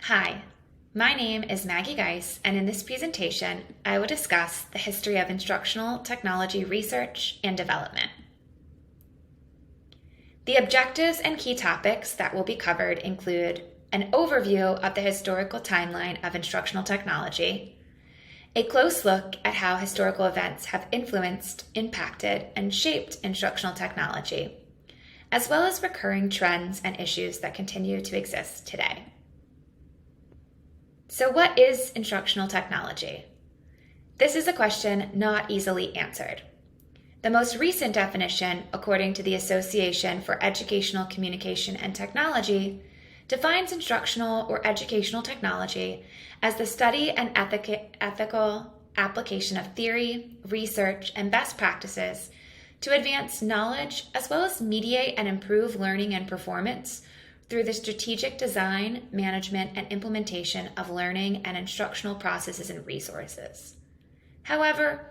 Hi, my name is Maggie Geis, and in this presentation, I will discuss the history of instructional technology research and development. The objectives and key topics that will be covered include an overview of the historical timeline of instructional technology, a close look at how historical events have influenced, impacted, and shaped instructional technology, as well as recurring trends and issues that continue to exist today. So what is instructional technology? This is a question not easily answered. The most recent definition, according to the Association for Educational Communication and Technology, defines instructional or educational technology as the study and ethical application of theory, research, and best practices to advance knowledge as well as mediate and improve learning and performance through the strategic design, management, and implementation of learning and instructional processes and resources. However,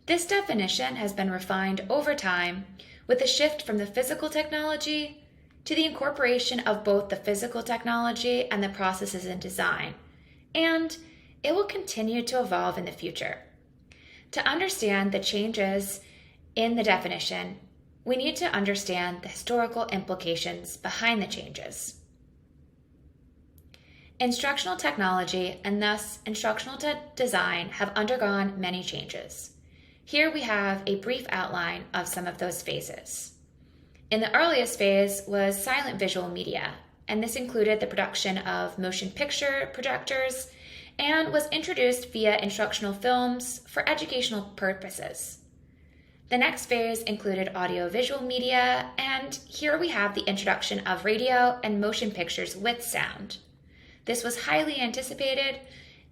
this definition has been refined over time with a shift from the physical technology to the incorporation of both the physical technology and the processes and design, and it will continue to evolve in the future. To understand the changes in the definition, we need to understand the historical implications behind the changes. Instructional technology and thus instructional design have undergone many changes. Here we have a brief outline of some of those phases. In the earliest phase was silent visual media, and this included the production of motion picture projectors and was introduced via instructional films for educational purposes. The next phase included audiovisual media, and here we have the introduction of radio and motion pictures with sound. This was highly anticipated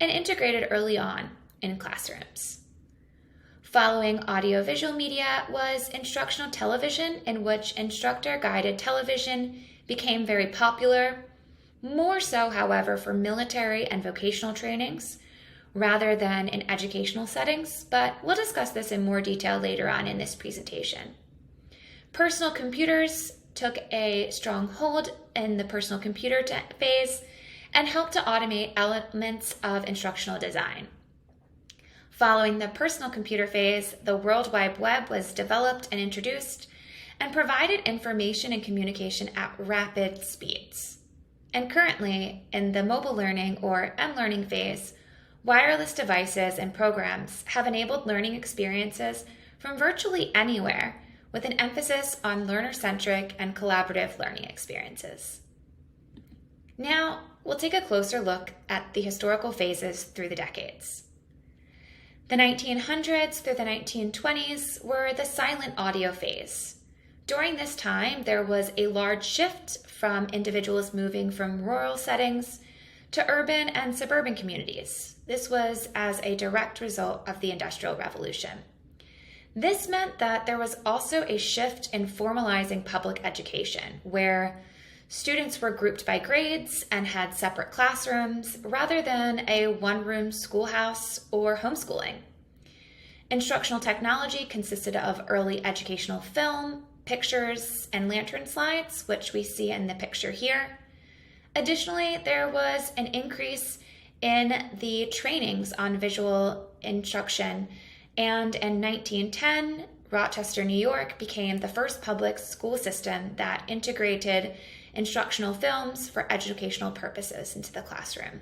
and integrated early on in classrooms. Following audiovisual media was instructional television, in which instructor-guided television became very popular, more so, however, for military and vocational trainings, rather than in educational settings, but we'll discuss this in more detail later on in this presentation. Personal computers took a strong hold in the personal computer phase and helped to automate elements of instructional design. Following the personal computer phase, the World Wide Web was developed and introduced and provided information and communication at rapid speeds. And currently, in the mobile learning or M-learning phase, wireless devices and programs have enabled learning experiences from virtually anywhere, with an emphasis on learner-centric and collaborative learning experiences. Now, we'll take a closer look at the historical phases through the decades. The 1900s through the 1920s were the silent audio phase. During this time, there was a large shift from individuals moving from rural settings to urban and suburban communities. This was as a direct result of the Industrial Revolution. This meant that there was also a shift in formalizing public education, where students were grouped by grades and had separate classrooms rather than a one-room schoolhouse or homeschooling. Instructional technology consisted of early educational film, pictures, and lantern slides, which we see in the picture here. Additionally, there was an increase in the trainings on visual instruction, and in 1910, Rochester, New York became the first public school system that integrated instructional films for educational purposes into the classroom.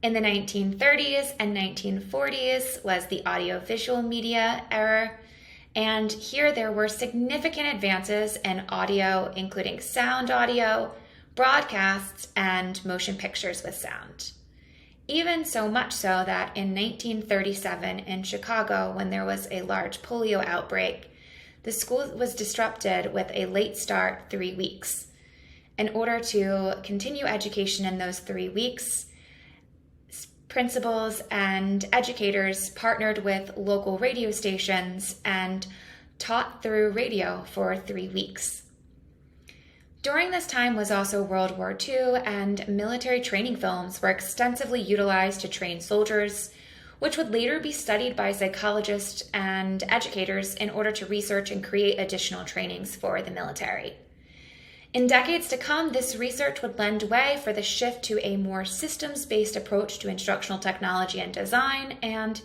In the 1930s and 1940s was the audiovisual media era, and here there were significant advances in audio, including sound audio, broadcasts, and motion pictures with sound. Even so much so that in 1937 in Chicago, when there was a large polio outbreak, the school was disrupted with a late start 3 weeks. In order to continue education in those 3 weeks, principals and educators partnered with local radio stations and taught through radio for 3 weeks. During this time was also World War II, and military training films were extensively utilized to train soldiers, which would later be studied by psychologists and educators in order to research and create additional trainings for the military. In decades to come, this research would lend way for the shift to a more systems-based approach to instructional technology and design. And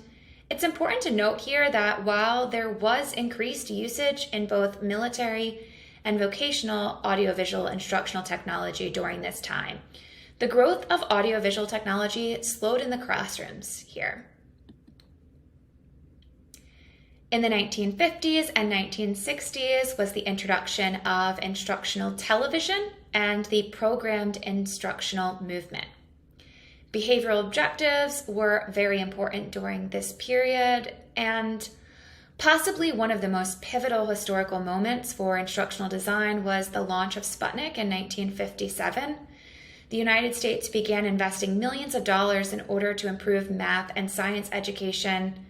it's important to note here that while there was increased usage in both military and vocational audiovisual instructional technology during this time, the growth of audiovisual technology slowed in the classrooms here. In the 1950s and 1960s was the introduction of instructional television and the programmed instructional movement. Behavioral objectives were very important during this period, and possibly one of the most pivotal historical moments for instructional design was the launch of Sputnik in 1957. The United States began investing millions of dollars in order to improve math and science education.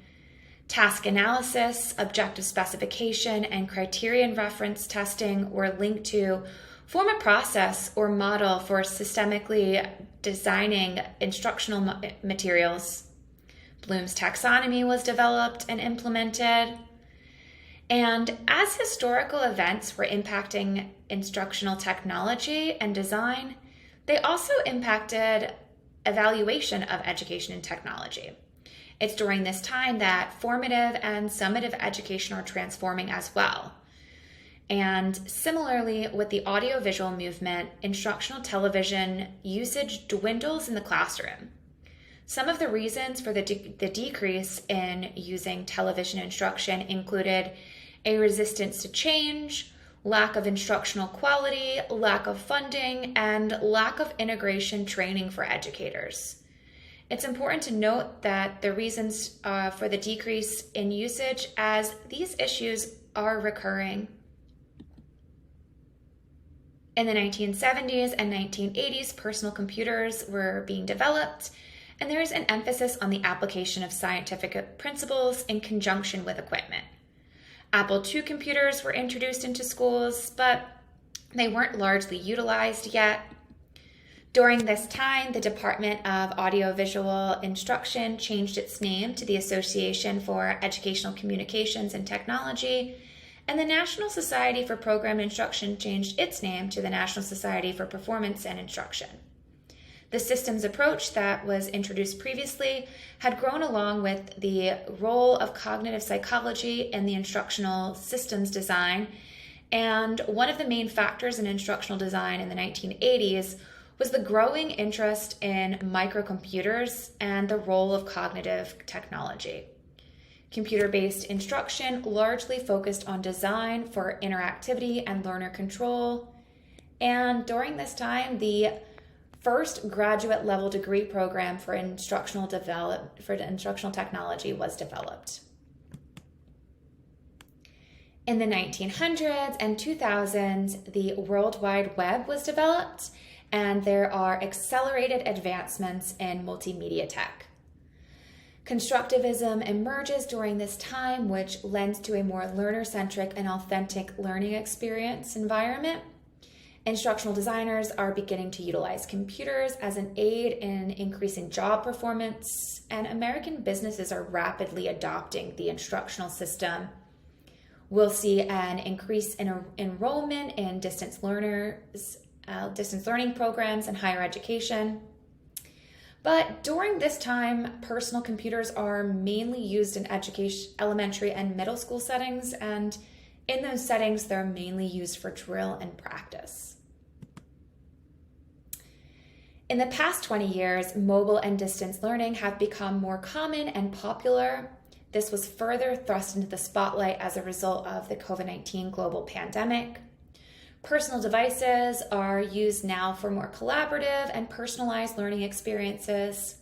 Task analysis, objective specification, and criterion reference testing were linked to form a process or model for systemically designing instructional materials. Bloom's taxonomy was developed and implemented. And as historical events were impacting instructional technology and design, they also impacted evaluation of education and technology. It's during this time that formative and summative education are transforming as well. And similarly, with the audiovisual movement, instructional television usage dwindles in the classroom. Some of the reasons for the decrease in using television instruction included a resistance to change, lack of instructional quality, lack of funding, and lack of integration training for educators. It's important to note that the reasons for the decrease in usage as these issues are recurring. In the 1970s and 1980s, personal computers were being developed, and there is an emphasis on the application of scientific principles in conjunction with equipment. Apple II computers were introduced into schools, but they weren't largely utilized yet. During this time, the Department of Audiovisual Instruction changed its name to the Association for Educational Communications and Technology, and the National Society for Program Instruction changed its name to the National Society for Performance and Instruction. The systems approach that was introduced previously had grown along with the role of cognitive psychology in the instructional systems design, and one of the main factors in instructional design in the 1980s was the growing interest in microcomputers and the role of cognitive technology. Computer-based instruction largely focused on design for interactivity and learner control. And during this time, the first graduate level degree program for instructional technology was developed. In the 1900s and 2000s, the World Wide Web was developed, and there are accelerated advancements in multimedia tech. Constructivism emerges during this time, which lends to a more learner-centric and authentic learning experience environment. Instructional designers are beginning to utilize computers as an aid in increasing job performance, and American businesses are rapidly adopting the instructional system. We'll see an increase in enrollment in distance learning programs and higher education. But during this time, personal computers are mainly used in elementary and middle school settings, and in those settings, they're mainly used for drill and practice. In the past 20 years, mobile and distance learning have become more common and popular. This was further thrust into the spotlight as a result of the COVID-19 global pandemic. Personal devices are used now for more collaborative and personalized learning experiences.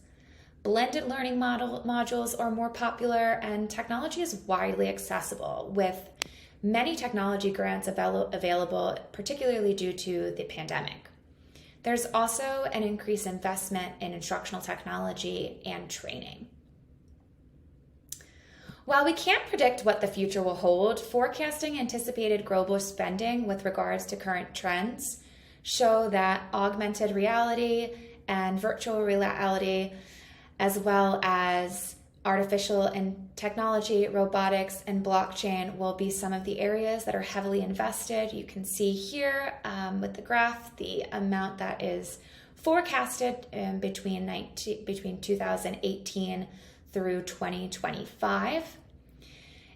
Blended learning modules are more popular, and technology is widely accessible, with many technology grants available, particularly due to the pandemic. There's also an increased investment in instructional technology and training. While we can't predict what the future will hold, forecasting anticipated global spending with regards to current trends show that augmented reality and virtual reality, as well as Artificial and technology, robotics, and blockchain will be some of the areas that are heavily invested. You can see here with the graph the amount that is forecasted between 2018 through 2025.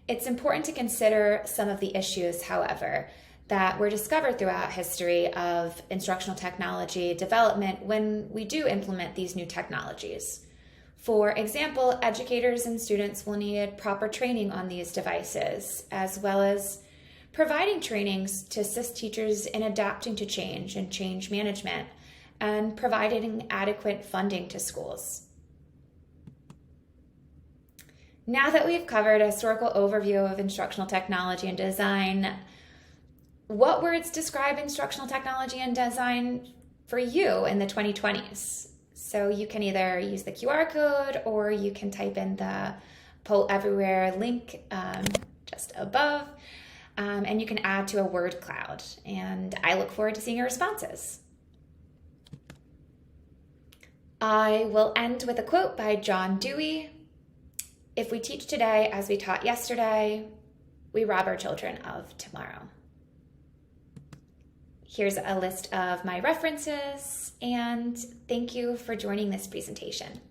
It's important to consider some of the issues, however, that were discovered throughout history of instructional technology development when we do implement these new technologies. For example, educators and students will need proper training on these devices, as well as providing trainings to assist teachers in adapting to change and change management, and providing adequate funding to schools. Now that we've covered a historical overview of instructional technology and design, what words describe instructional technology and design for you in the 2020s? So you can either use the QR code or you can type in the Poll Everywhere link just above, and you can add to a word cloud. And I look forward to seeing your responses. I will end with a quote by John Dewey. If we teach today as we taught yesterday, we rob our children of tomorrow. Here's a list of my references, and thank you for joining this presentation.